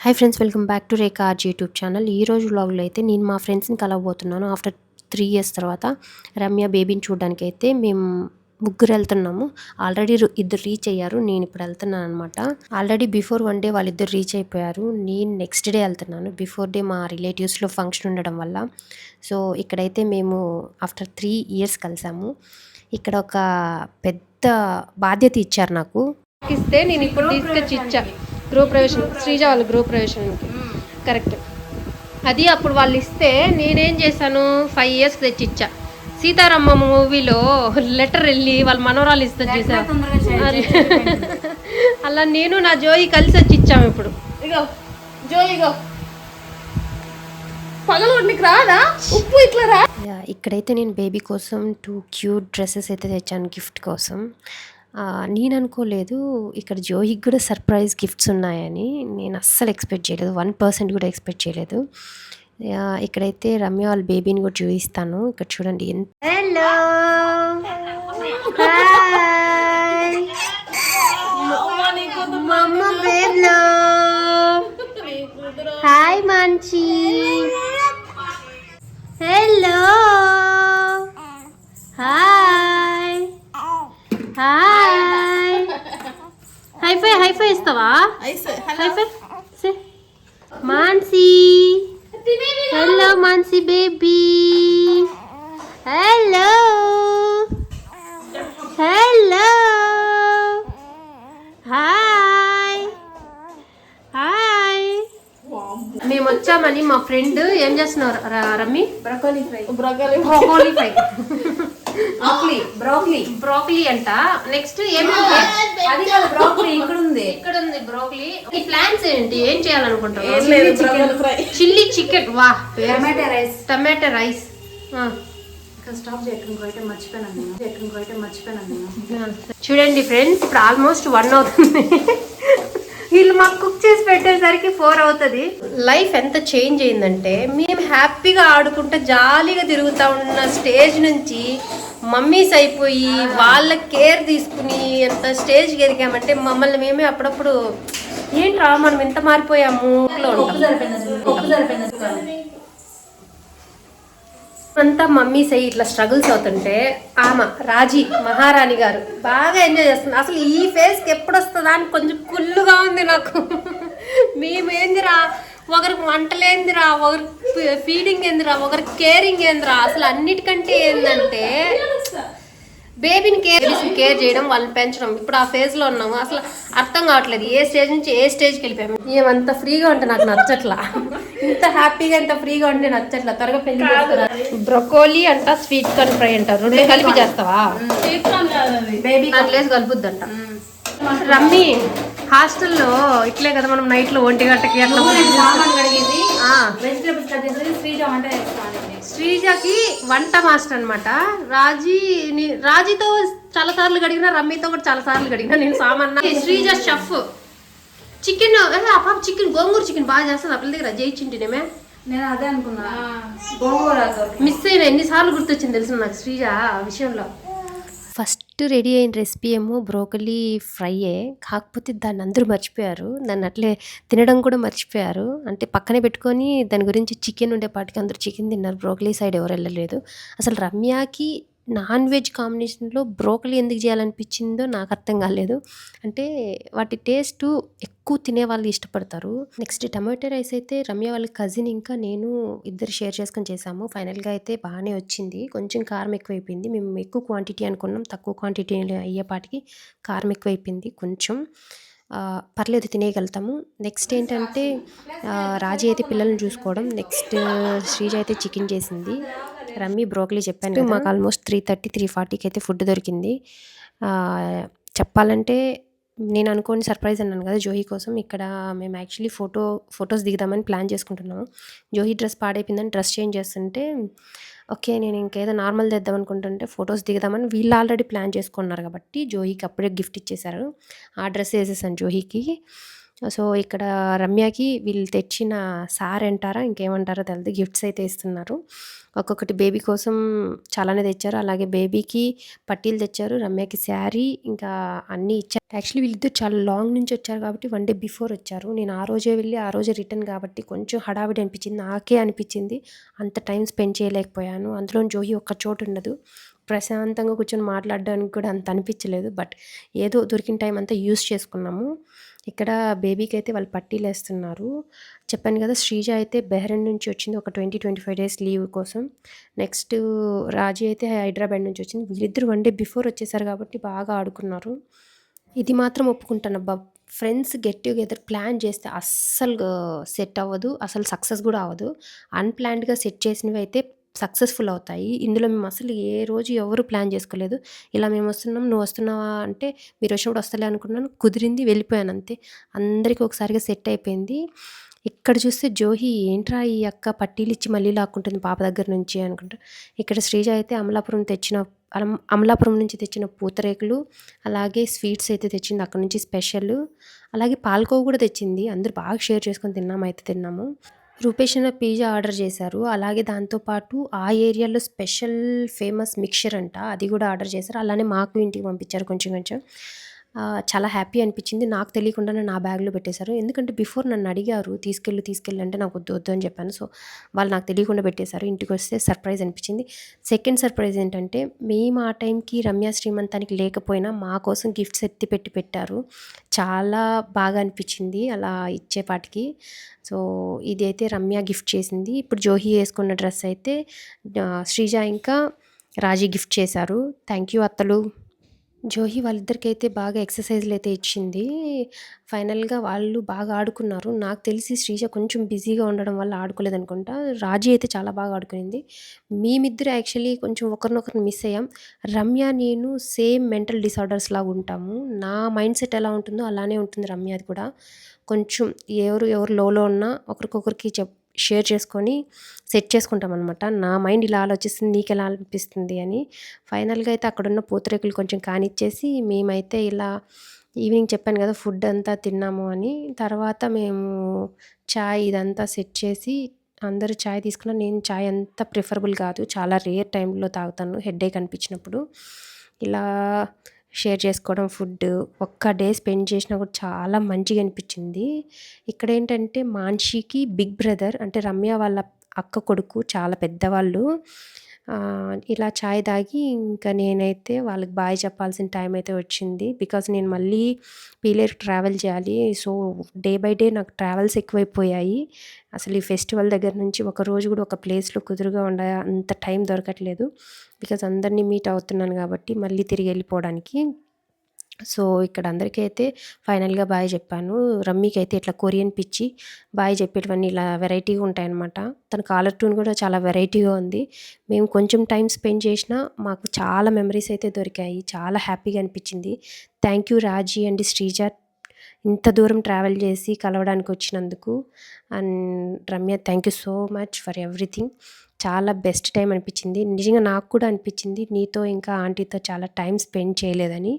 Hi friends, welcome back to Rekha ఆర్జ్ YouTube channel. ఈరోజు వ్లాగ్లో అయితే నేను మా ఫ్రెండ్స్ని కలవబోతున్నాను. ఆఫ్టర్ 3 ఇయర్స్ తర్వాత రమ్య బేబీని చూడడానికి అయితే మేము ముగ్గురు వెళ్తున్నాము. ఆల్రెడీ ఇద్దరు రీచ్ అయ్యారు, నేను ఇప్పుడు వెళ్తున్నాను అనమాట. ఆల్రెడీ బిఫోర్ 1 డే వాళ్ళిద్దరు రీచ్ అయిపోయారు. నేను నెక్స్ట్ డే వెళ్తున్నాను. బిఫోర్ డే మా రిలేటివ్స్లో ఫంక్షన్ ఉండడం వల్ల. సో ఇక్కడైతే మేము ఆఫ్టర్ 3 ఇయర్స్ కలిసాము. ఇక్కడ ఒక పెద్ద బాధ్యత ఇచ్చారు నాకు. ఇస్తే నేను ఇప్పుడు తీసుకొచ్చి ఇచ్చా గృహప్రవేశం, శ్రీజ వాళ్ళ గృహప్రవేశానికి. కరెక్ట్. అది అప్పుడు వాళ్ళు ఇస్తే నేనేం చేశాను, 5 ఇయర్స్ తెచ్చి ఇచ్చా. సీతారామ మూవీలో లెటర్ వెళ్ళి వాళ్ళ మనవరాలు ఇస్తారు చూసా, అలా నేను నా జోయి కలిసి వచ్చి ఇచ్చాము. ఇప్పుడు ఇగో జోయిగో పగలగొండికి రాదా ఉప్పు ఇట్లా రా. ఇక్కడైతే నేను బేబీ కోసం 2 క్యూట్ డ్రెస్సెస్ అయితే తెచ్చాను గిఫ్ట్ కోసం. నేను అనుకోలేదు ఇక్కడ జోహికి కూడా సర్ప్రైజ్ గిఫ్ట్స్ ఉన్నాయని. నేను అస్సలు ఎక్స్పెక్ట్ చేయలేదు, 1% కూడా ఎక్స్పెక్ట్ చేయలేదు. ఇక్కడైతే రమ్య వాళ్ళ బేబీని కూడా చూపిస్తాను. ఇక్కడ చూడండి ఎంత. హలో హాయ్ మంచి. Hello hi hi. హైఫై ఇస్తావా? High five Mansi. Hello Mansi baby. Hello hello hi hi. మేము వచ్చామని మా ఫ్రెండ్ ఏం చేస్తున్నారు రమ్మి? Broccoli fry. బ్రోకలీ అంట. నెక్స్ట్ అది బ్రోకలీ ఇక్కడ ఉంది బ్రోకలీ. ఈ ప్లాన్స్ ఏంటి, ఏం చేయాలనుకుంటావు? Chilli chicken. వా. Tomato rice. చూడండి ఫ్రెండ్స్, ఇప్పుడు ఆల్మోస్ట్ 1 అవుతుంది. వీళ్ళు మాకు కుక్ చేసి పెట్టేసరికి 4 అవుతుంది. లైఫ్ ఎంత చేంజ్ అయిందంటే, మేము హ్యాపీగా ఆడుకుంటే జాలీగా తిరుగుతూ ఉన్న స్టేజ్ నుంచి మమ్మీస్ అయిపోయి వాళ్ళ కేర్ తీసుకుని ఎంత స్టేజ్కి ఎదిగామంటే మమ్మల్ని మేమే అప్పుడప్పుడు ఏంట్రా మనం ఎంత మారిపోయాము అంతా మమ్మీస్ అయ్యి ఇట్లా స్ట్రగుల్స్ అవుతుంటే ఆమె రాజీ మహారాణి గారు బాగా ఎంజాయ్ చేస్తుంది. అసలు ఈ ఫేస్కి ఎప్పుడు వస్తుందా అని కొంచెం కుళ్ళుగా ఉంది నాకు. మేమేందిరా, ఒకరికి వంటలేందిరా, ఒకరికి ఫీడింగ్ ఏందిరా, ఒకరికి కేరింగ్ ఏందిరా, అసలు అన్నిటికంటే ఏంటంటే బేబీని కేర్ చేయడం, వాళ్ళని పెంచడం. ఇప్పుడు ఆ ఫేజ్లో ఉన్నాము. అసలు అర్థం కావట్లేదు ఏ స్టేజ్ నుంచి ఏ స్టేజ్కి వెళ్ళిపోయాము. ఏమంత ఫ్రీగా ఉంటే నాకు నచ్చట్లా, ఇంత హ్యాపీగా ఇంత ఫ్రీగా ఉంటే నచ్చట్లా. త్వరగా పెళ్లి చేస్తారా? బ్రొకోలీ అంట, స్వీట్ కార్న్ ఫ్రై అంటారు. 2 కలిపి చేస్తావా? లేసి కలుపుద్దంట. రమ్మి హాస్టల్లో ఇట్లే కదా మనం నైట్లో 1 గంటకి అట్లా శ్రీజకి వంట మాస్టర్ అనమాట. రాజీతో చాలా సార్లు గడిగినా, రమ్మితో కూడా చాలా సార్లు గడిగినా. నేను సామాన్ శ్రీజ షెఫ్. చికెన్ చికెన్ గోంగూర చికెన్ బాగా చేస్తుంది. అప్పటి దగ్గర జయించింటేనేమే నేను అదే అనుకున్నా. మిస్ అయినా ఎన్నిసార్లు గుర్తొచ్చింది తెలుసు నాకు శ్రీజ విషయంలో. ఫస్ట్ రెడీ అయిన రెసిపీ ఏమో బ్రోకలీ ఫ్రైయే, కాకపోతే దాన్ని అందరూ మర్చిపోయారు. దాన్ని అట్లే తినడం కూడా మర్చిపోయారు. అంటే పక్కనే పెట్టుకొని దాని గురించి చికెన్ ఉండేపాటికి అందరూ చికెన్ తిన్నారు, బ్రోకలీ సైడ్ ఎవరు వెళ్ళలేదు. అసలు రమ్యకి నాన్ వెజ్ కాంబినేషన్లో బ్రోకలీ ఎందుకు చేయాలనిపించిందో నాకు అర్థం కాలేదు. అంటే వాటి టేస్ట్ ఎక్కువ తినే వాళ్ళు ఇష్టపడతారు. నెక్స్ట్ టమాటో రైస్ అయితే రమ్య వాళ్ళ కజిన్ ఇంకా నేను ఇద్దరు షేర్ చేసుకొని చేసాము. ఫైనల్గా అయితే బాగానే వచ్చింది. కొంచెం కారం ఎక్కువైపోయింది. మేము ఎక్కువ క్వాంటిటీ అనుకున్నాం, తక్కువ క్వాంటిటీ అయ్యేపాటికి కారం ఎక్కువైపోయింది కొంచెం. పర్లేదు, తినేయగలుగుతాము. నెక్స్ట్ ఏంటంటే రాజీ అయితే పిల్లల్ని చూసుకోవడం. నెక్స్ట్ శ్రీజ అయితే చికెన్ చేసింది. రమ్మి బ్రోకలీ చెప్పాను. మాకు ఆల్మోస్ట్ 3:30 3:40కి అయితే ఫుడ్ దొరికింది. చెప్పాలంటే నేను అనుకోని సర్ప్రైజ్ అన్నాను కదా జోహి కోసం. ఇక్కడ మేము యాక్చువల్లీ ఫొటోస్ దిగుదామని ప్లాన్ చేసుకుంటున్నాము. జోహి డ్రెస్ పాడైపోయిందని డ్రెస్ చేంజ్ చేస్తుంటే ఓకే నేను ఇంకేదో నార్మల్ తెద్దాం అనుకుంటుంటే ఫొటోస్ దిగుదామని వీళ్ళు ఆల్రెడీ ప్లాన్ చేసుకున్నారు కాబట్టి జోహికి అప్పుడే గిఫ్ట్ ఇచ్చేశారు. ఆ డ్రెస్ వేసేసాను జోహికి. సో, ఇక్కడ రమ్యకి వీళ్ళు తెచ్చిన సారంటారా? ఇంకేమంటారో తెలీదు. గిఫ్ట్స్ అయితే ఇస్తున్నారు. ఒక్కొక్కటి బేబీ కోసం చాలానే తెచ్చారు. అలాగే బేబీకి పట్టీలు తెచ్చారు. రమ్యకి శారీ ఇంకా అన్నీ ఇచ్చారు. యాక్చువల్లీ వీళ్ళిద్దరు చాలా లాంగ్ నుంచి వచ్చారు కాబట్టి 1 డే బిఫోర్ వచ్చారు. నేను ఆ రోజే వెళ్ళి ఆ రోజే రిటర్న్ కాబట్టి కొంచెం హడావిడి అనిపించింది. నాకే అనిపించింది. అంత టైం స్పెండ్ చేయలేకపోయాను. అందులోను జోహి ఒక్క చోటు ఉండదు. ప్రశాంతంగా కూర్చొని మాట్లాడడానికి కూడా అంత అనిపించలేదు. బట్ ఏదో దొరికిన టైం అంతా యూజ్ చేసుకున్నాము. ఇక్కడ బేబీకి అయితే వాళ్ళు పట్టీలేస్తున్నారు. చెప్పాను కదా, శ్రీజ అయితే బెహ్రెయిన్ నుంచి వచ్చింది ఒక 25 డేస్ లీవ్ కోసం. నెక్స్ట్ రాజీ అయితే హైదరాబాద్ నుంచి వచ్చింది. వీళ్ళిద్దరు 1 డే బిఫోర్ వచ్చేసారు కాబట్టి బాగా ఆడుకున్నారు. ఇది మాత్రం ఒప్పుకుంటానబ్బా, ఫ్రెండ్స్ గెట్ టుగెదర్ ప్లాన్ చేస్తే అస్సలు సెట్ అవ్వదు. అసలు సక్సెస్ కూడా అవ్వదు. అన్‌ప్లాన్డ్‌గా సెట్ చేసినవి అయితే సక్సెస్‌ఫుల్ అవుతాయి. ఇందులో మేము అసలు ఏ రోజు ఎవరు ప్లాన్ చేసుకోలేదు. ఇలా మేము వస్తున్నాం, నువ్వు వస్తున్నావా అంటే మీరు వచ్చినప్పుడు వస్తలే అనుకున్నాను. కుదిరింది, వెళ్ళిపోయాను అంతే. అందరికి ఒకసారిగా సెట్ అయిపోయింది. ఇక్కడ చూస్తే జోహి ఏంట్రా ఈ అక్క పట్టీలిచ్చి మళ్ళీ లాక్కుంటుంది పాప దగ్గర నుంచి అనుకుంటా. ఇక్కడ శ్రీజ అయితే అమలాపురం నుంచి తెచ్చిన పూతరేకులు, అలాగే స్వీట్స్ అయితే తెచ్చింది అక్కడ నుంచి స్పెషల్. అలాగే పాలకోవ కూడా తెచ్చింది. అందరూ బాగా షేర్ చేసుకొని తిన్నాము. రూపేష్ అన్న పిజ్జా ఆర్డర్ చేశారు. అలాగే దాంతో పాటు ఆ ఏరియాలో స్పెషల్ ఫేమస్ మిక్చర్ అంట, అది కూడా ఆర్డర్ చేశారు. అలానే మాకు ఇంటికి పంపించారు కొంచెం కొంచెం. చాలా హ్యాపీ అనిపించింది. నాకు తెలియకుండానే నా బ్యాగ్‌లో పెట్టేశారు. ఎందుకంటే బిఫోర్ నన్ను అడిగారు తీసుకెళ్ళు అంటే నాకు వద్దు అని చెప్పాను. సో, వాళ్ళు నాకు తెలియకుండా పెట్టేశారు. ఇంటికొస్తే సర్ప్రైజ్ అనిపించింది. సెకండ్ సర్ప్రైజ్ ఏంటంటే, మేము ఆ టైంకి రమ్య శ్రీమంతానికి లేకపోయినా మా కోసం గిఫ్ట్స్ ఎత్తిపెట్టి పెట్టారు. చాలా బాగా అనిపించింది అలా ఇచ్చేపాటికి. సో, ఇదైతే రమ్య గిఫ్ట్ చేసింది. ఇప్పుడు జోహి వేసుకున్న డ్రెస్ అయితే శ్రీజ ఇంకా రాజీ గిఫ్ట్ చేశారు. థ్యాంక్ యూ అత్తలు. జోహి వాళ్ళిద్దరికైతే బాగా ఎక్సర్సైజ్‌లు అయితే ఇచ్చింది. ఫైనల్‌గా వాళ్ళు బాగా ఆడుకున్నారు. నాకు తెలిసి శ్రీజ కొంచెం బిజీగా ఉండడం వల్ల ఆడుకోలేదనుకుంటా. రాజీ అయితే చాలా బాగా ఆడుకునింది. మేమిద్దరు యాక్చువల్లీ కొంచెం ఒకరినొకరు మిస్ అయ్యాం. రమ్య, నేను సేమ్ మెంటల్ డిసార్డర్స్ లాగా ఉంటాము. నా మైండ్ సెట్ ఎలా ఉంటుందో అలానే ఉంటుంది రమ్యది కూడా. కొంచెం ఎవరు లోలో ఉన్నా ఒకరికొకరికి షేర్ చేసుకొని సెట్ చేసుకుంటామనమాట. నా మైండ్ ఇలా ఆలోచిస్తుంది, నీకెలా అనిపిస్తుంది అని. ఫైనల్‌గా అయితే అక్కడున్న పూతరేకులు కొంచెం కానిచ్చేసి మేమైతే ఇలా ఈవినింగ్ చెప్పాను కదా ఫుడ్ అంతా తిన్నాము అని. తర్వాత మేము చాయ్ ఇదంతా సెట్ చేసి అందరూ చాయ్ తీసుకున్నారు. నేను చాయ్ అంత ప్రిఫరబుల్ కాదు. చాలా రేర్ టైంలో తాగుతాను హెడేక్ అనిపించినప్పుడు. ఇలా షేర్ చేసుకోవడం ఫుడ్ ఒక్క డే స్పెండ్ చేసినా కూడా చాలా మంచిగా అనిపించింది. ఇక్కడేంటంటే మాన్షికి బిగ్ బ్రదర్ అంటే రమ్య వాళ్ళ అక్క కొడుకు చాలా పెద్దవాళ్ళు. ఇలా చాయ్ తాగి ఇంకా నేనైతే వాళ్ళకి బాయ్ చెప్పాల్సిన టైం అయితే వచ్చింది. బికాజ్ నేను మళ్ళీ పీలేరుకి ట్రావెల్ చేయాలి. సో, డే బై డే నాకు ట్రావెల్స్ ఎక్కువైపోయాయి. అసలు ఈ ఫెస్టివల్ దగ్గర నుంచి ఒక రోజు కూడా ఒక ప్లేస్‌లో కుదురుగా అంత టైం దొరకట్లేదు. బికాజ్ అందరిని మీట్ అవుతున్నాను కాబట్టి మళ్ళీ తిరిగి వెళ్ళిపోవడానికి. సో, ఇక్కడ అందరికీ అయితే ఫైనల్‌గా బాయ్ చెప్పాను. రమ్మీకైతే ఇట్లా కొరియన్ పిచ్చి. బాయ్ చెప్పేటివన్నీ ఇలా వెరైటీగా ఉంటాయన్నమాట. తన కాలర్ ట్యూన్ కూడా చాలా వెరైటీగా ఉంది. మేము కొంచెం టైం స్పెండ్ చేసినా మాకు చాలా మెమరీస్ అయితే దొరికాయి. చాలా హ్యాపీగా అనిపించింది. Thank you Raji and Sreeja ఇంత దూరం ట్రావెల్ చేసి కలవడానికి వచ్చినందుకు. And Ramya, thank you so much for everything. చాలా బెస్ట్ టైం అనిపించింది. నిజంగా నాకు కూడా అనిపించింది నీతో ఇంకా ఆంటీతో చాలా టైం స్పెండ్ చేయలేదని.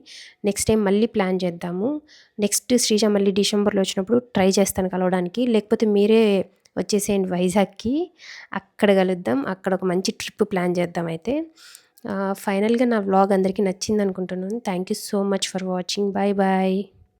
నెక్స్ట్ టైం మళ్ళీ ప్లాన్ చేద్దాము. నెక్స్ట్ శ్రీజ మళ్ళీ డిసెంబర్లో వచ్చినప్పుడు ట్రై చేస్తాను కలవడానికి. లేకపోతే మీరే వచ్చేసేయండి వైజాగ్‌కి. అక్కడ కలుద్దాం. అక్కడ ఒక మంచి ట్రిప్ ప్లాన్ చేద్దాం అయితే. ఫైనల్‌గా నా వ్లాగ్ అందరికీ నచ్చిందనుకుంటున్నాను. Thank you so much for watching. Bye bye.